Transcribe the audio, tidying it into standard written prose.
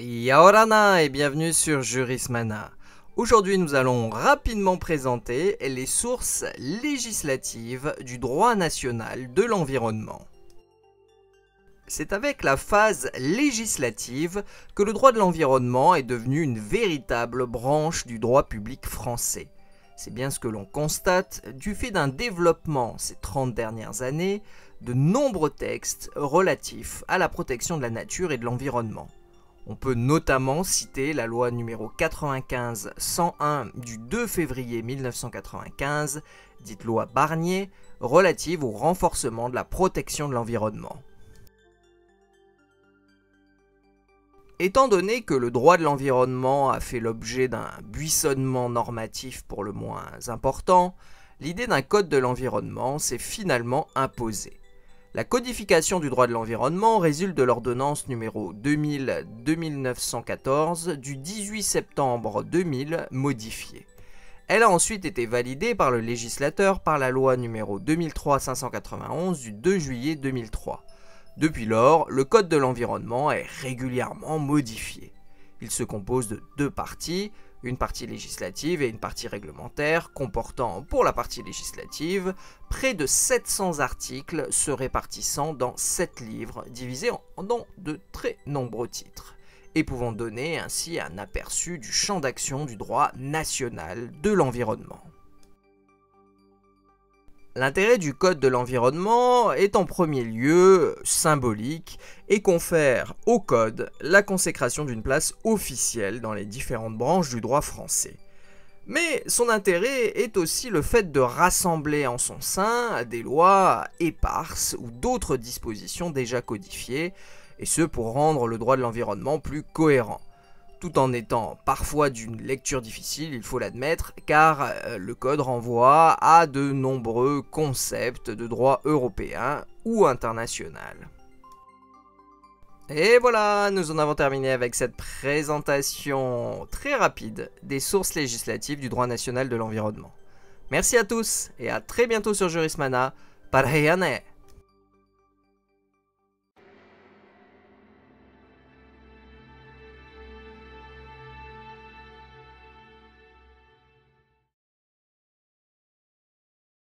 Yaorana et bienvenue sur Jurismana. Aujourd'hui, nous allons rapidement présenter les sources législatives du droit national de l'environnement. C'est avec la phase législative que le droit de l'environnement est devenu une véritable branche du droit public français. C'est bien ce que l'on constate du fait d'un développement ces 30 dernières années de nombreux textes relatifs à la protection de la nature et de l'environnement. On peut notamment citer la loi numéro 95-101 du 2 février 1995, dite loi Barnier, relative au renforcement de la protection de l'environnement. Étant donné que le droit de l'environnement a fait l'objet d'un buissonnement normatif pour le moins important, l'idée d'un code de l'environnement s'est finalement imposée. La codification du droit de l'environnement résulte de l'ordonnance numéro 2000-2914 du 18 septembre 2000 modifiée. Elle a ensuite été validée par le législateur par la loi numéro 2003-591 du 2 juillet 2003. Depuis lors, le Code de l'environnement est régulièrement modifié. Il se compose de deux parties, une partie législative et une partie réglementaire, comportant, pour la partie législative, près de 700 articles se répartissant dans 7 livres, divisés dans de très nombreux titres, et pouvant donner ainsi un aperçu du champ d'action du droit national de l'environnement. L'intérêt du Code de l'environnement est en premier lieu symbolique et confère au Code la consécration d'une place officielle dans les différentes branches du droit français. Mais son intérêt est aussi le fait de rassembler en son sein des lois éparses ou d'autres dispositions déjà codifiées, et ce pour rendre le droit de l'environnement plus cohérent. Tout en étant parfois d'une lecture difficile, il faut l'admettre, car le code renvoie à de nombreux concepts de droit européen ou international. Et voilà, nous en avons terminé avec cette présentation très rapide des sources législatives du droit national de l'environnement. Merci à tous et à très bientôt sur Jurismana. Parheyane!